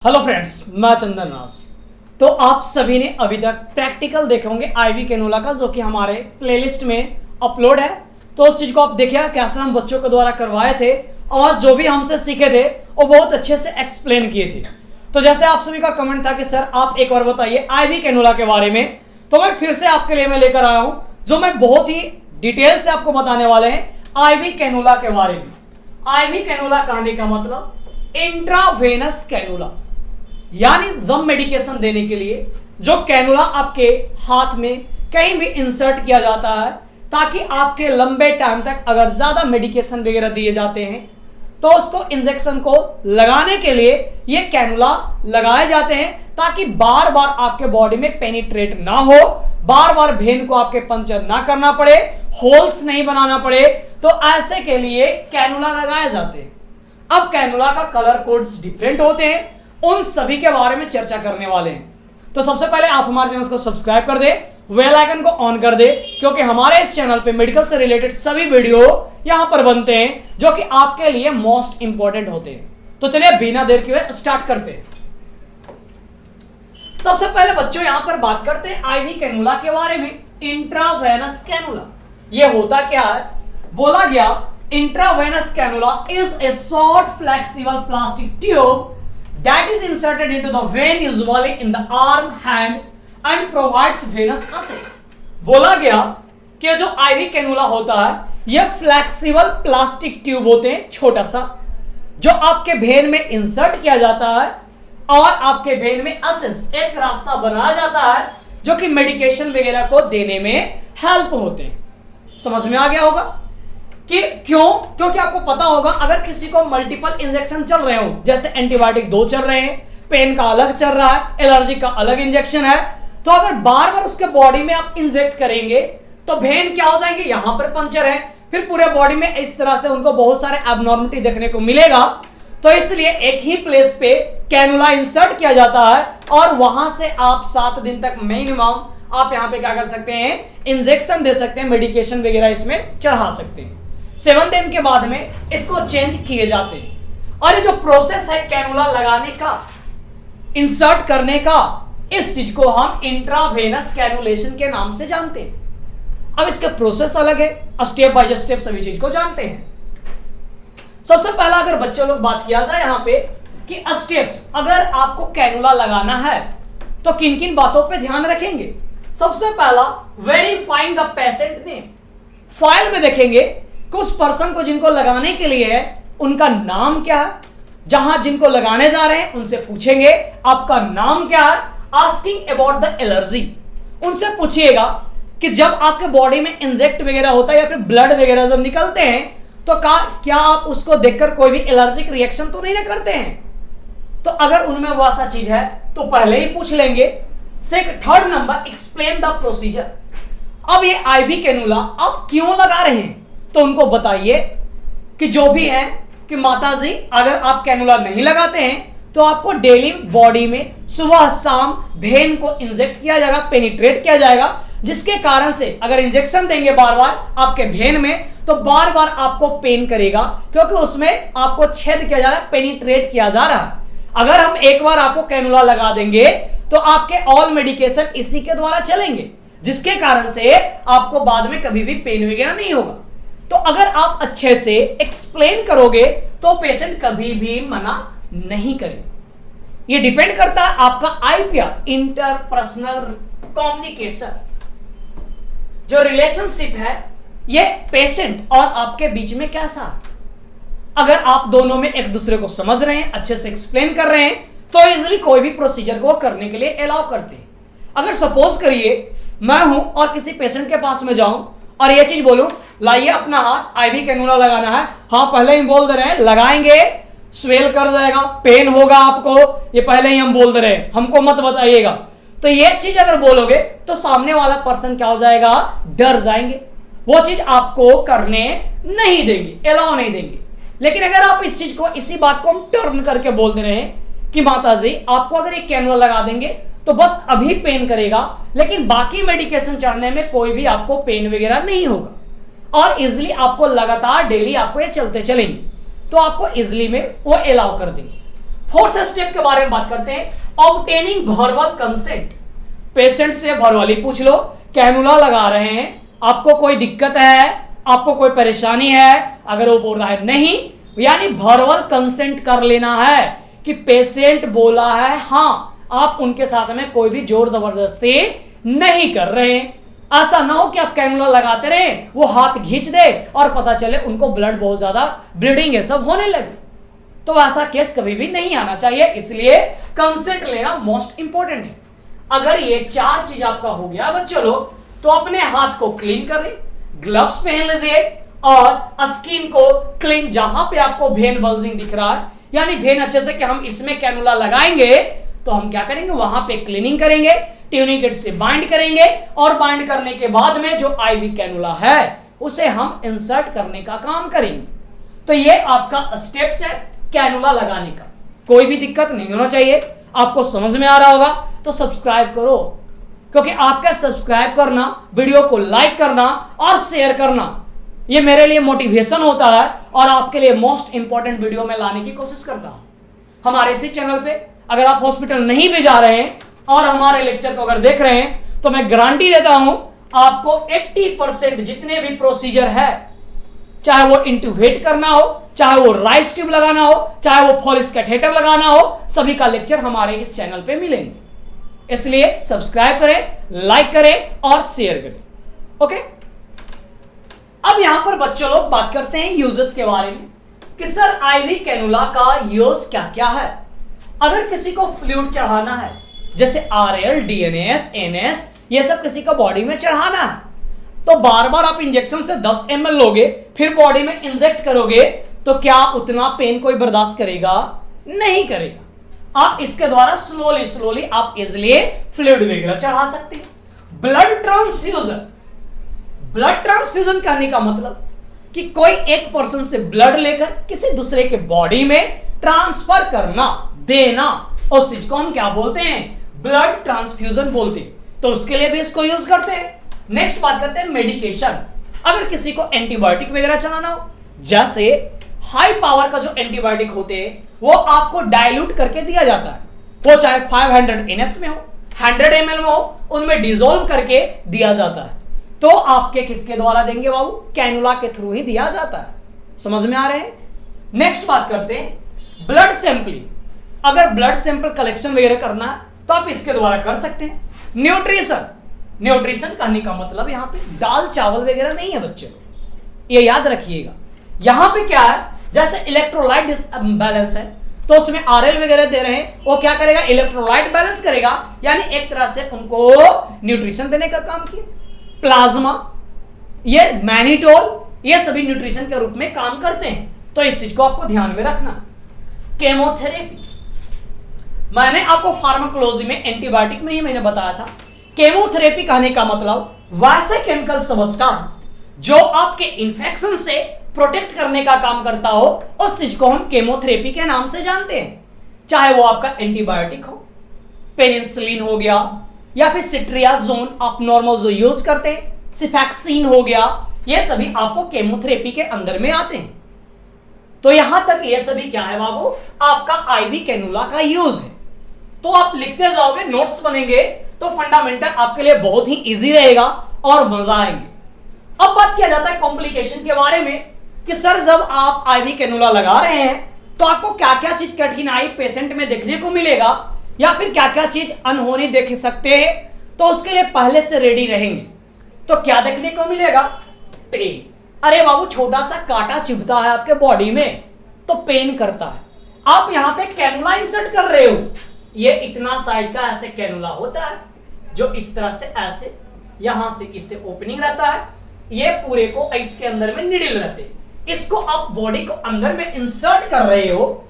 Hello friends, मैं चंदन राज। तो आप सभी ने अभी तक प्रैक्टिकल देखे होंगे आईवी कैनुला का, जो कि हमारे प्लेलिस्ट में अपलोड है। तो उस चीज को आप देखिए कैसे हम बच्चों के द्वारा करवाए थे और जो भी हमसे सीखे थे वो बहुत अच्छे से एक्सप्लेन किए थे। तो जैसे आप सभी का कमेंट था कि सर आप एक बार बताइए आईवी कैनुला के बारे में, तो मैं फिर से आपके लिए मैं लेकर आया हूं, जो मैं बहुत ही डिटेल से आपको बताने वाले हैं आईवी कैनुला के बारे में। आईवी कैनुला कहने का मतलब इंट्रावेनस कैनुला, यानी जब मेडिकेशन देने के लिए जो कैनुला आपके हाथ में कहीं भी इंसर्ट किया जाता है, ताकि आपके लंबे टाइम तक अगर ज्यादा मेडिकेशन वगैरह दिए जाते हैं तो उसको इंजेक्शन को लगाने के लिए ये कैनुला लगाए जाते हैं, ताकि बार बार आपके बॉडी में पेनिट्रेट ना हो, बार बार वेन को आपके पंचर ना करना पड़े, होल्स नहीं बनाना पड़े। तो ऐसे के लिए कैनुला लगाए जाते हैं। अब कैनुला का कलर कोड्स डिफरेंट होते हैं, उन सभी के बारे में चर्चा करने वाले हैं। तो सबसे पहले आप हमारे चैनल को सब्सक्राइब कर दे, बेल आइकन को ऑन कर दे, क्योंकि हमारे इस चैनल पे मेडिकल से रिलेटेड सभी वीडियो यहां पर बनते हैं जो कि आपके लिए मोस्ट इंपॉर्टेंट होते हैं। तो चलिए बिना देर के हुए स्टार्ट करते हैं। सबसे पहले बच्चों यहां पर बात करते हैं आईवी कैनुला के बारे में। इंट्रावेनस कैनुला ये होता क्या है? बोला गया intravenous cannula is a short flexible plastic tube that is inserted into the vein usually in the arm, hand and provides venous access। बोला गया कि जो आईवी कैनुला होता है यह फ्लेक्सिबल प्लास्टिक ट्यूब होते हैं, छोटा सा, जो आपके वेन में इंसर्ट किया जाता है और आपके वेन में असेस एक रास्ता बनाया जाता है जो कि मेडिकेशन वगैरह को देने में हेल्प होते हैं। समझ में आ गया होगा कि क्यों? क्योंकि आपको पता होगा अगर किसी को मल्टीपल इंजेक्शन चल रहे हो, जैसे एंटीबायोटिक 2 चल रहे हैं, पेन का अलग चल रहा है, एलर्जी का अलग इंजेक्शन है, तो अगर बार बार उसके बॉडी में आप इंजेक्ट करेंगे तो वेन क्या हो जाएंगे, यहां पर पंचर है, फिर पूरे बॉडी में इस तरह से उनको बहुत सारे एबनॉर्मलिटी देखने को मिलेगा। तो इसलिए एक ही प्लेस पे कैनुला इंसर्ट किया जाता है और वहां से आप 7 दिन तक मिनिमम आप यहां पे क्या कर सकते हैं, इंजेक्शन दे सकते हैं, मेडिकेशन वगैरह इसमें चढ़ा सकते हैं। 7 दिन के बाद में इसको चेंज किए जाते हैं। और ये जो प्रोसेस है कैनुला लगाने का, इंसर्ट करने का, इस चीज को हम इंट्रावेनस कैनुलेशन के नाम से जानते हैं। अब इसके प्रोसेस अलग है, स्टेप बाय स्टेप सभी चीज को जानते हैं। सबसे पहला अगर बच्चों लोग बात किया जाए यहां पे कि स्टेप्स, अगर आपको कैनुला लगाना है तो किन किन बातों पे ध्यान रखेंगे। सबसे पहला, verifying the patient name. File में देखेंगे कि उस पर्सन को जिनको लगाने के लिए है उनका नाम क्या है। जहां जिनको लगाने जा रहे हैं उनसे पूछेंगे आपका नाम क्या है। आस्किंग अबाउट द एलर्जी, उनसे पूछिएगा कि जब आपके बॉडी में इंजेक्ट वगैरह होता है या फिर ब्लड वगैरह जब निकलते हैं तो क्या आप उसको देखकर कोई भी एलर्जिक रिएक्शन तो नहीं ना करते हैं। तो अगर उनमें वैसा चीज है तो पहले ही पूछ लेंगे। Third number, explain the procedure. अब ये आईवी कैनुला आप क्यों लगा रहे हैं तो उनको बताइए कि जो भी है कि माताजी अगर आप कैनुला नहीं लगाते हैं तो आपको डेली बॉडी में सुबह शाम वेन को इंजेक्ट किया जाएगा, पेनिट्रेट किया जाएगा, जिसके कारण से अगर इंजेक्शन देंगे बार बार आपके वेन में तो बार बार आपको पेन करेगा, क्योंकि उसमें आपको छेद किया जा रहा है, पेनिट्रेट किया जा रहा है। अगर हम एक बार आपको कैनुला लगा देंगे तो आपके ऑल मेडिकेशन इसी के द्वारा चलेंगे, जिसके कारण से आपको बाद में कभी भी पेन वगैरह नहीं होगा। तो अगर आप अच्छे से एक्सप्लेन करोगे तो पेशेंट कभी भी मना नहीं करेगा। ये डिपेंड करता है आपका आईपीआर, इंटरपर्सनल कम्युनिकेशन, जो रिलेशनशिप है ये पेशेंट और आपके बीच में कैसा है। अगर आप दोनों में एक दूसरे को समझ रहे हैं, अच्छे से एक्सप्लेन कर रहे हैं, तो इजिली कोई भी प्रोसीजर को करने के लिए अलाउ करते हैं। अगर सपोज करिए मैं हूं और किसी पेशेंट के पास में जाऊं और ये चीज बोलूं, लाइए अपना हाथ, आईवी कैनुला लगाना है, हाँ पहले ही बोल दे रहे हैं लगाएंगे, स्वेल कर जाएगा, पेन होगा आपको, ये पहले ही हम बोल दे रहे हैं, हमको मत बताइएगा। तो ये चीज अगर बोलोगे तो सामने वाला पर्सन क्या हो जाएगा, डर जाएंगे, वो चीज आपको करने नहीं देंगे, अलाउ नहीं देंगे। लेकिन अगर आप इस चीज को, इसी बात को हम टर्न करके बोल दे रहे हैं कि माताजी आपको अगर एक कैनुला लगा देंगे तो बस अभी पेन करेगा, लेकिन बाकी मेडिकेशन चढ़ने में कोई भी आपको पेन वगैरह नहीं होगा और इजिली आपको लगातार डेली आपको ये चलते चलेंगे, तो आपको इजिली में वो अलाउ कर देंगे। फोर्थ स्टेप के बारे में बात करते हैं, ऑब्टेनिंग वर्बल कंसेंट। पेशेंट से वर्बली पूछ लो, कैनुला लगा रहे हैं, आपको कोई दिक्कत है, आपको कोई परेशानी है, अगर वो बोल रहा है नहीं, यानी वर्बल कंसेंट कर लेना है कि पेशेंट बोला है हाँ, आप उनके साथ में कोई भी जोर जबरदस्ती नहीं कर रहे हैं। ऐसा ना हो कि आप कैनुला लगाते रहे, वो हाथ खींच दे और पता चले उनको ब्लड बहुत ज्यादा ब्लीडिंग है सब होने लगे, तो ऐसा केस कभी भी नहीं आना चाहिए। इसलिए कंसेंट लेना मोस्ट इंपॉर्टेंट है। अगर ये 4 चीज आपका हो गया बच्चों लोग, तो अपने हाथ को क्लीन करें, ग्लव्स पहन लीजिए और स्किन को क्लीन, जहां पे आपको वेन बल्जिंग दिख रहा है, यानी वेन अच्छे से कि हम इसमें कैनुला लगाएंगे, तो हम क्या करेंगे, वहां पे क्लीनिंग करेंगे, ट्यूनिकेट से बाइंड करेंगे और बाइंड करने के बाद में जो आईवी कैनुला है उसे हम इंसर्ट करने का काम करेंगे। तो ये आपका स्टेप्स है कैनुला लगाने का। कोई भी दिक्कत नहीं होना चाहिए। आपको समझ में आ रहा होगा तो सब्सक्राइब करो, क्योंकि आपका सब्सक्राइब करना, वीडियो को लाइक करना और शेयर करना, ये मेरे लिए मोटिवेशन होता है और आपके लिए मोस्ट इंपॉर्टेंट वीडियो में लाने की कोशिश करता हूं। हमारे इसी चैनल पे अगर आप हॉस्पिटल नहीं भी जा रहे हैं और हमारे लेक्चर को अगर देख रहे हैं, तो मैं गारंटी देता हूं आपको 80% जितने भी प्रोसीजर है, चाहे वो इंट्यूबेट करना हो, चाहे वो राइस ट्यूब लगाना हो, चाहे वो फॉलिस कैथेटर लगाना हो, सभी का लेक्चर हमारे इस चैनल पे मिलेंगे। इसलिए सब्सक्राइब करें, लाइक करें और शेयर करें। ओके, अब यहां पर बच्चों लोग बात करते हैं यूजेस के बारे में कि सर आईवी कैनुला का यूज क्या क्या है। अगर किसी को फ्लूइड चढ़ाना है, जैसे आरएल, डीएनएस, एनएस, ये सब किसी को बॉडी में चढ़ाना है, तो बार बार आप इंजेक्शन से 10 ml लोगे, फिर बॉडी में इंजेक्ट करोगे, तो क्या उतना पेन कोई बर्दाश्त करेगा? नहीं करेगा। आप इसके द्वारा स्लोली स्लोली आप इजिली फ्लूइड वगैरह चढ़ा सकते हैं। ब्लड ट्रांसफ्यूजन, ब्लड ट्रांसफ्यूजन करने का मतलब कि कोई एक पर्सन से ब्लड लेकर किसी दूसरे के बॉडी में ट्रांसफर करना, देना, उस चीज को हम क्या बोलते हैं? ब्लड ट्रांसफ्यूजन बोलते हैं। तो उसके लिए भी इसको यूज करते हैं। नेक्स्ट बात करते हैं मेडिकेशन। अगर किसी को एंटीबायोटिक वगैरह चलाना हो, जैसे हाई पावर का जो एंटीबायोटिक होते हैं वो आपको डाइल्यूट करके दिया जाता है, वो चाहे 500 NS में हो, 100 ml में हो, उनमें डिसॉल्व करके दिया जाता है। तो आपके किसके द्वारा देंगे बाबू? कैनुला के थ्रू ही दिया जाता है। समझ में आ रहे हैं? नेक्स्ट बात करते हैं ब्लड सैंपलिंग। अगर ब्लड सैंपल कलेक्शन वगैरह करना है तो आप इसके द्वारा कर सकते हैं। न्यूट्रिशन, न्यूट्रिशन कहने का मतलब यहां पे दाल चावल वगैरह नहीं है बच्चे, ये याद रखिएगा। यहां पे क्या है, जैसे इलेक्ट्रोलाइट डिसबैलेंस है तो उसमें आरएल वगैरह दे रहे हैं, वो क्या करेगा? इलेक्ट्रोलाइट बैलेंस करेगा, यानी एक तरह से उनको न्यूट्रिशन देने का काम किया। प्लाज्मा, ये मैनिटोल, ये सभी न्यूट्रिशन के रूप में काम करते हैं, तो इस चीज को आपको ध्यान में रखना। केमोथेरेपी, मैंने आपको फार्माकोलॉजी में एंटीबायोटिक में ही मैंने बताया था। केमोथेरेपी कहने का मतलब वैसे केमिकल सब्सटेंस जो आपके इंफेक्शन से प्रोटेक्ट करने का काम करता हो, उस चीज को हम केमोथेरेपी के नाम से जानते हैं। चाहे वो आपका एंटीबायोटिक हो, पेनिसिलिन हो गया, या फिर सिट्रियाजोन आप नॉर्मल जो यूज करते हैं, सिफैक्सिन हो गया, ये सभी आपको केमोथेरेपी के अंदर में आते हैं। तो यहां तक ये सभी क्या है बाबू? आपका आईवी कैनुला का यूज है। तो आप लिखते जाओगे, नोट्स बनेंगे, तो फंडामेंटल आपके लिए बहुत ही इजी रहेगा और मजा आएंगे। अब बात किया जाता है कॉम्प्लिकेशन के बारे में कि सर जब आप आईवी कैनुला लगा रहे हैं तो आपको क्या क्या चीज कठिनाई पेशेंट में देखने को मिलेगा, या फिर क्या क्या चीज अनहोनी देख सकते हैं, तो उसके लिए पहले से रेडी रहेंगे। तो क्या देखने को मिलेगा? पेन। अरे बाबू, छोटा सा कांटा चुभता है आपके बॉडी में तो पेन करता है। आप यहां पे कैनुला इंसर्ट कर रहे हो, ये इतना साइज का ऐसे कैनुला होता है जो इस तरह से ऐसे यहां से इससे ओपनिंग रहता है, ये पूरे को इसके अंदर में निडल रहते हैं। इसको आप बॉडी को अंदर में इंसर्ट कर रहे हो।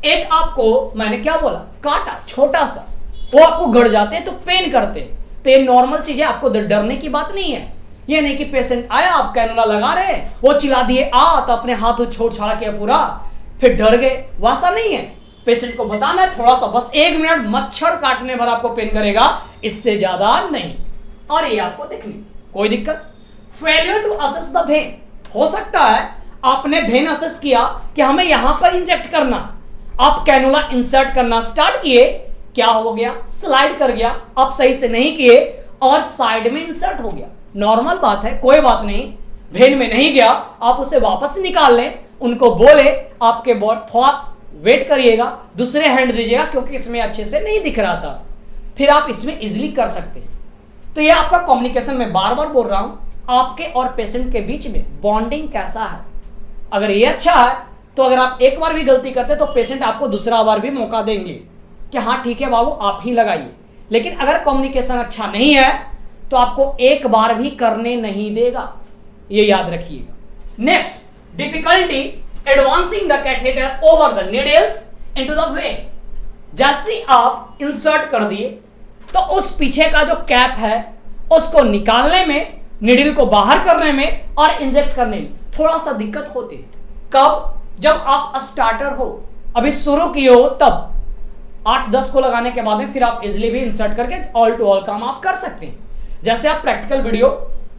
एक आपको मैंने क्या बोला, कांटा छोटा सा, वो आपको गड़ जाते हैं तो पेन करते हैं। तो ये नॉर्मल चीज है, आपको डरने की बात नहीं है। ये नहीं कि पेशेंट आया, आप कैनुला लगा रहे हैं, वो चिल्ला दिए आ, तो अपने हाथ छोड़ छाड़ के पूरा फिर डर गए, वैसा नहीं है। पेशेंट को बताना है थोड़ा सा, बस 1 मिनट मच्छर काटने भर आपको पेन करेगा, इससे ज्यादा नहीं। और ये आपको देखनी कोई दिक्कत। Failure to assess the vein, हो सकता है आपने वेन असेस किया कि हमें यहां पर इंजेक्ट करना, आप कैनुला इंसर्ट करना स्टार्ट किए, क्या हो गया, स्लाइड कर गया, आप सही से नहीं किए और साइड में इंसर्ट हो गया। नॉर्मल बात है, कोई बात नहीं, वेन में नहीं गया, आप उसे वापस निकाल लें, उनको बोले आपके बोर्ड थोड़ा वेट करिएगा, दूसरे हैंड दीजिएगा क्योंकि इसमें अच्छे से नहीं दिख रहा था, फिर आप इसमें इजिली कर सकते हैं। तो ये आपका कम्युनिकेशन में बार बार बोल रहा हूं, आपके और पेशेंट के बीच में बॉन्डिंग कैसा है। अगर ये अच्छा है तो अगर आप एक बार भी गलती करते तो पेशेंट आपको दूसरा बार भी मौका देंगे कि हाँ ठीक है बाबू आप ही लगाइए। लेकिन अगर कम्युनिकेशन अच्छा नहीं है तो आपको एक बार भी करने नहीं देगा, ये याद रखिएगा। Next, difficulty advancing the catheter over the needles into the when. जैसे आप इंसर्ट कर दिए तो उस पीछे का जो कैप है उसको निकालने में, नीडल को बाहर करने में और इंजेक्ट करने में थोड़ा सा दिक्कत होती है। कब? जब आप स्टार्टर हो, अभी शुरू किए हो, तब 8-10 को लगाने के बाद में फिर आप इजिली भी इंसर्ट करके ऑल टू ऑल काम आप कर सकते हैं। जैसे आप प्रैक्टिकल वीडियो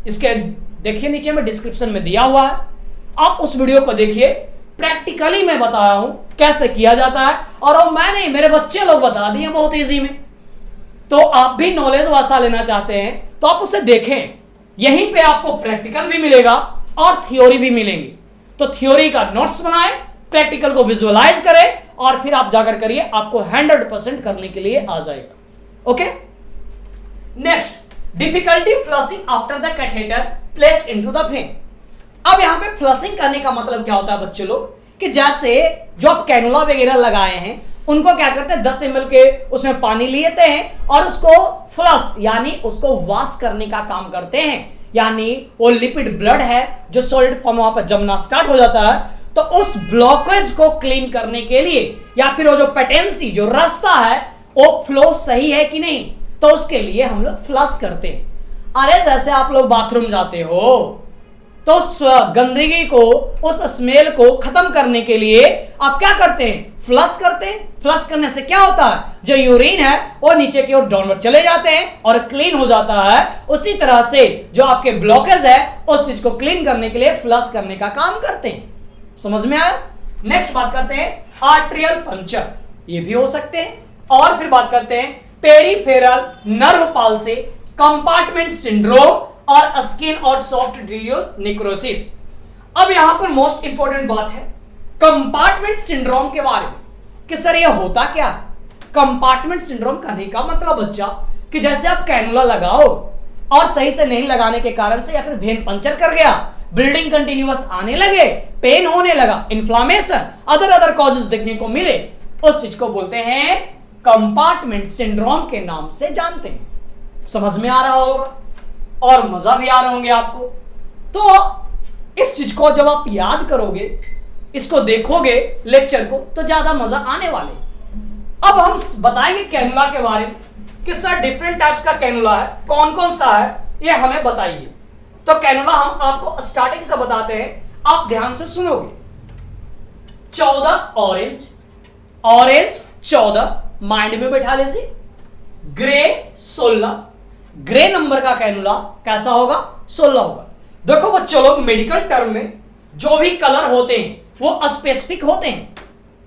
इसके देखिए, नीचे में डिस्क्रिप्शन में दिया हुआ है, आप उस वीडियो को देखिए, प्रैक्टिकली मैं बताया हूं कैसे किया जाता है और वो मैं नहीं, मेरे बच्चे लोग बता दिए बहुत इजी में। तो आप भी नॉलेज वासा लेना चाहते हैं तो आप उसे देखें, यहीं पे आपको प्रैक्टिकल भी मिलेगा और थ्योरी भी मिलेंगे। तो थ्योरी का नोट्स बनाएं, प्रैक्टिकल को विजुअलाइज करें और फिर आप जाकर करिए, आपको 100% करने के लिए आ जाएगा। Okay, next, difficulty flushing after the catheter placed into the when. अब यहां पे फ्लशिंग करने का मतलब क्या होता है बच्चे लोग, कि जैसे जो आप कैनुला वगैरह लगाए हैं उनको क्या करते हैं, 10 ml के उसमें पानी लेते हैं और उसको फ्लश यानी उसको वॉश करने का काम करते हैं। यानी वो लिपिड ब्लड है जो सॉलिड फॉर्म वहां पर जमना स्टार्ट हो जाता है, तो उस ब्लॉकेज को क्लीन करने के लिए या फिर वो जो पेटेंसी जो रास्ता है वो फ्लो सही है कि नहीं, तो उसके लिए हम लोग फ्लश करते हैं। अरे जैसे आप लोग बाथरूम जाते हो तो उस गंदगी को, उस स्मेल को खत्म करने के लिए आप क्या करते हैं, फ्लश करते हैं। फ्लश करने से क्या होता है, जो यूरिन है वो नीचे की ओर डाउनवर्ड चले जाते हैं और क्लीन हो जाता है। उसी तरह से जो आपके ब्लॉकेज है उस चीज को क्लीन करने के लिए फ्लश करने का काम करते हैं। समझ में आया? नेक्स्ट बात करते हैं आर्टेरियल पंक्चर, ये भी हो सकते हैं। और फिर बात करते हैं peripheral nerve palsy, compartment syndrome और स्किन और सॉफ्ट टिश्यू नेक्रोसिस। अब यहां पर मोस्ट इंपॉर्टेंट बात है कंपार्टमेंट सिंड्रोम के बारे में कि सर ये होता क्या है। कंपार्टमेंट सिंड्रोम कहने का मतलब बच्चा कि जैसे आप कैनुला लगाओ और सही से नहीं लगाने के कारण से या फिर वेन पंचर कर गया, ब्लीडिंग कंटिन्यूअस आने लगे, पेन होने लगा, इन्फ्लामेशन, अदर कॉजेस देखने को मिले, उस चीज को बोलते हैं कंपार्टमेंट सिंड्रोम के नाम से जानते हैं। समझ में आ रहा होगा और मजा भी आ रहे होंगे आपको। तो इस चीज को जब आप याद करोगे, इसको देखोगे लेक्चर को, तो ज्यादा मजा आने वाले। अब हम बताएंगे कैनुला के बारे में कि सर डिफरेंट टाइप्स का कैनुला है, कौन कौन सा है ये हमें बताइए। तो कैनुला हम आपको स्टार्टिंग से बताते हैं, आप ध्यान से सुनोगे। 14 ऑरेंज, ऑरेंज 14 माइंड में बैठा लीजिए। ग्रे 16, ग्रे नंबर का कैनुला कैसा होगा, 16 होगा। देखो बच्चों लोग, मेडिकल टर्म में जो भी कलर होते हैं वो स्पेसिफिक होते हैं।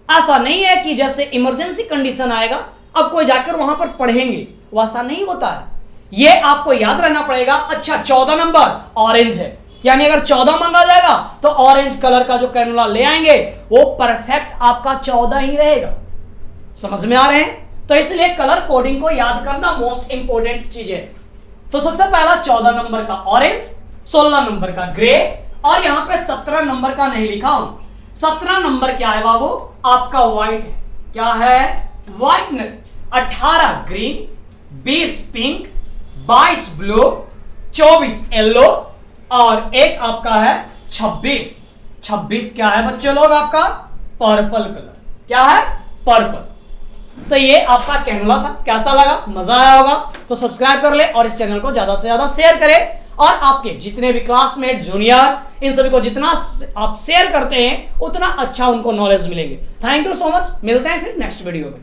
ऐसा नहीं है कि जैसे इमरजेंसी कंडीशन आएगा अब कोई जाकर वहां पर पढ़ेंगे, वैसा नहीं होता है। ये आपको याद रहना पड़ेगा। अच्छा 14 नंबर ऑरेंज है, यानी अगर 14 मांगा जाएगा तो ऑरेंज कलर का जो कैनुला ले आएंगे वो परफेक्ट आपका 14 ही रहेगा। समझ में आ रहे हैं? तो इसलिए कलर कोडिंग को याद करना मोस्ट इंपोर्टेंट चीज है। तो सबसे पहला 14 नंबर का ऑरेंज, 16 नंबर का ग्रे और यहां पे 17 नंबर का नहीं लिखा हूं। 17 नंबर क्या है बाबू, आपका व्हाइट है। क्या है, white. 18 green, 20 pink, 22 blue, 24 yellow और एक आपका है 26। 26 क्या है बच्चे लोग, आपका पर्पल कलर। क्या है, पर्पल। तो ये आपका कैनुला था। कैसा लगा, मजा आया होगा तो सब्सक्राइब कर ले और इस चैनल को ज्यादा से ज्यादा शेयर करें। और आपके जितने भी क्लासमेट, जूनियर्स, इन सभी को जितना आप शेयर करते हैं उतना अच्छा उनको नॉलेज मिलेंगे। थैंक यू सो मच, मिलते हैं फिर नेक्स्ट वीडियो में।